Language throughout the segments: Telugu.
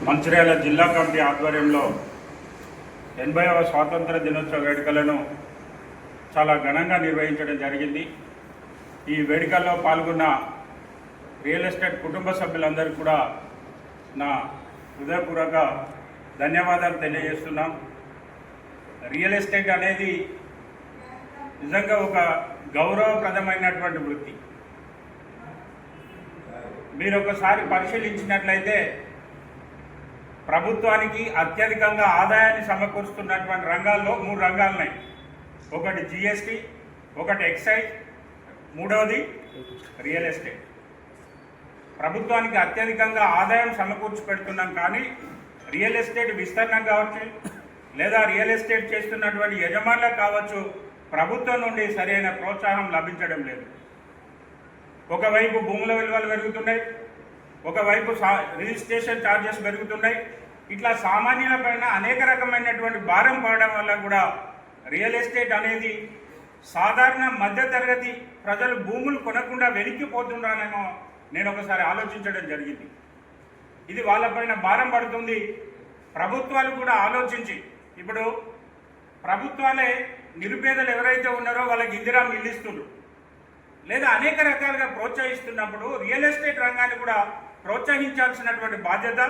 మంచిర్యాల జిల్లా కమిటీ ఆధ్వర్యంలో 80వ స్వాతంత్ర దినోత్సవ వేడుకలను చాలా ఘనంగా నిర్వహించడం జరిగింది. ఈ వేడుకల్లో పాల్గొన్న రియల్ ఎస్టేట్ కుటుంబ సభ్యులందరికీ కూడా నా హృదయపూర్వక ధన్యవాదాలు తెలియజేస్తున్నాం. రియల్ ఎస్టేట్ అనేది నిజంగా ఒక గౌరవప్రదమైనటువంటి వృత్తి. మీరు ఒకసారి పరిశీలించినట్లయితే ప్రభుత్వానికి అత్యధికంగా ఆదాయాన్ని సమకూరుస్తున్నటువంటి రంగాల్లో 3 రంగాలు ఉన్నాయి. ఒకటి జిఎస్టీ, ఒకటి ఎక్సైజ్, మూడవది రియల్ ఎస్టేట్. ప్రభుత్వానికి అత్యధికంగా ఆదాయం సమకూర్చి పెడుతున్నాం, కానీ రియల్ ఎస్టేట్ విస్తరణ కావచ్చు లేదా రియల్ ఎస్టేట్ చేస్తున్నటువంటి యజమానులకు కావచ్చు ప్రభుత్వం నుండి సరైన ప్రోత్సాహం లభించడం లేదు. ఒకవైపు భూముల విలువలు పెరుగుతున్నాయి, ఒకవైపు రిజిస్ట్రేషన్ ఛార్జెస్ పెరుగుతున్నాయి. ఇట్లా సామాన్యుల పైన అనేక రకమైనటువంటి భారం పడడం వల్ల కూడా రియల్ ఎస్టేట్ అనేది సాధారణ మధ్యతరగతి ప్రజలు భూములు కొనకుండా వెనక్కిపోతున్నారేమో నేను ఒకసారి ఆలోచించడం జరిగింది. ఇది వాళ్ళపైన భారం పడుతుంది. ప్రభుత్వాలు కూడా ఆలోచించి, ఇప్పుడు ప్రభుత్వాలే నిరుపేదలు ఎవరైతే ఉన్నారో వాళ్ళకి ఇందిరా మిల్లు ఇస్తున్నారు లేదా అనేక రకాలుగా ప్రోత్సహిస్తున్నప్పుడు రియల్ ఎస్టేట్ రంగాన్ని కూడా ప్రోత్సహించాల్సినటువంటి బాధ్యత,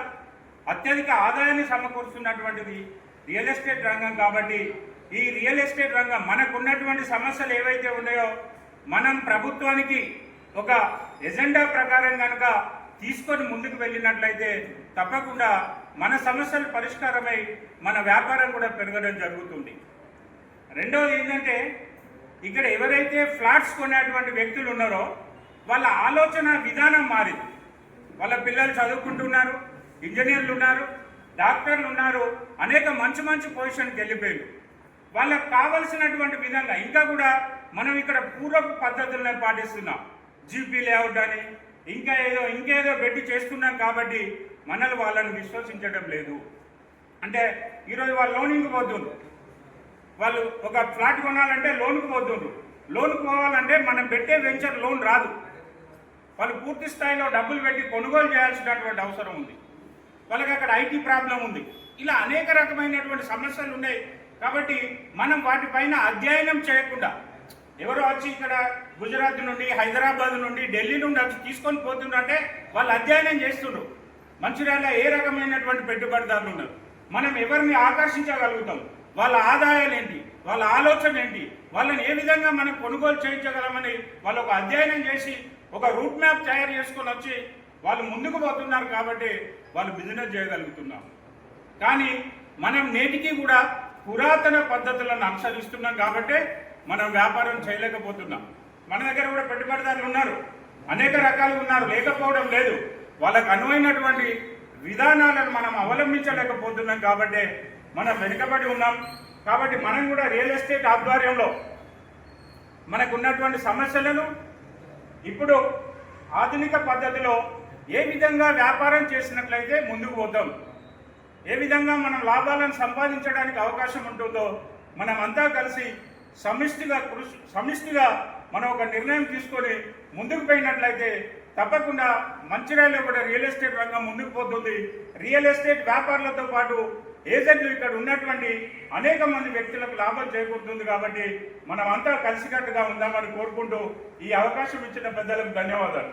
అత్యధిక ఆదాయాన్ని సమకూరుస్తున్నటువంటిది రియల్ ఎస్టేట్ రంగం. కాబట్టి ఈ రియల్ ఎస్టేట్ రంగం మనకున్నటువంటి సమస్యలు ఏవైతే ఉన్నాయో మనం ప్రభుత్వానికి ఒక ఎజెండా ప్రకారం కనుక తీసుకొని ముందుకు వెళ్ళినట్లయితే తప్పకుండా మన సమస్యలు పరిష్కారమై మన వ్యాపారం కూడా పెరగడం జరుగుతుంది. రెండవది ఏంటంటే, ఇక్కడ ఎవరైతే ఫ్లాట్స్ కొనేటువంటి వ్యక్తులు ఉన్నారో వాళ్ళ ఆలోచన విధానం మారింది. వాళ్ళ పిల్లలు చదువుకుంటున్నారు, ఇంజనీర్లు ఉన్నారు, డాక్టర్లు ఉన్నారు, అనేక మంచి మంచి పొజిషన్కి వెళ్ళిపోయారు. వాళ్ళకు కావలసినటువంటి విధంగా ఇంకా కూడా మనం ఇక్కడ పూర్వపు పద్ధతులనే పాటిస్తున్నాం. జీపీ లేఅవుట్ అని ఇంకేదో పెట్టి చేస్తున్నాం. కాబట్టి మనల్ని వాళ్ళని విశ్వసించడం లేదు. అంటే ఈరోజు వాళ్ళు లోనింగ్ పోతున్నారు. వాళ్ళు ఒక ఫ్లాట్ కొనాలంటే లోన్కు పోతున్నారు. లోన్కు పోవాలంటే మనం పెట్టే వెంచర్ లోన్ రాదు. వాళ్ళు పూర్తి స్థాయిలో డబ్బులు పెట్టి కొనుగోలు చేయాల్సినటువంటి అవసరం ఉంది. వాళ్ళకి అక్కడ ఐటీ ప్రాబ్లం ఉంది. ఇలా అనేక రకమైనటువంటి సమస్యలు ఉన్నాయి. కాబట్టి మనం వాటిపైన అధ్యయనం చేయకుండా ఎవరో వచ్చి ఇక్కడ గుజరాత్ నుండి, హైదరాబాద్ నుండి, ఢిల్లీ నుండి వచ్చి తీసుకొని పోతుందంటే వాళ్ళు అధ్యయనం చేస్తున్నారు. మంచిర్యాల ఏ రకమైనటువంటి పెట్టుబడిదారులు ఉన్నారు, మనం ఎవరిని ఆకర్షించగలుగుతాం, వాళ్ళ ఆదాయాలు ఏంటి, వాళ్ళ ఆలోచన ఏంటి, వాళ్ళని ఏ విధంగా మనం కొనుగోలు చేయించగలమని వాళ్ళు ఒక అధ్యయనం చేసి ఒక రూట్ మ్యాప్ తయారు చేసుకొని వచ్చి వాళ్ళు ముందుకు పోతున్నారు. కాబట్టి వాళ్ళు బిజినెస్ చేయగలుగుతున్నారు. కానీ మనం నేటికి కూడా పురాతన పద్ధతులను అనుసరిస్తున్నాం. కాబట్టి మనం వ్యాపారం చేయలేకపోతున్నాం. మన దగ్గర కూడా పెట్టుబడిదారులు ఉన్నారు, అనేక రకాలు ఉన్నారు, లేకపోవడం లేదు. వాళ్ళకు అనువైనటువంటి విధానాలను మనం అవలంబించలేకపోతున్నాం. కాబట్టి మనం వెనుకబడి ఉన్నాం. కాబట్టి మనం కూడా రియల్ ఎస్టేట్ ఆధ్వర్యంలో మనకున్నటువంటి సమస్యలను ఇప్పుడు ఆధునిక పద్ధతిలో ఏ విధంగా వ్యాపారం చేసినట్లయితే ముందుకు పోతాం, ఏ విధంగా మనం లాభాలను సంపాదించడానికి అవకాశం ఉంటుందో మనమంతా కలిసి సమిష్టిగా మనం ఒక నిర్ణయం తీసుకొని ముందుకు పోయినట్లయితే తప్పకుండా మంచిర్యాలలో కూడా రియల్ ఎస్టేట్ రంగం ముందుకు పోతుంది. రియల్ ఎస్టేట్ వ్యాపారులతో పాటు ఏజెంట్లు ఇక్కడ ఉన్నటువంటి అనేక మంది వ్యక్తులకు లాభం చేకూరుతుంది. కాబట్టి మనం అంతా కలిసికట్టుగా ఉందామని కోరుకుంటూ ఈ అవకాశం ఇచ్చిన పెద్దలకు ధన్యవాదాలు.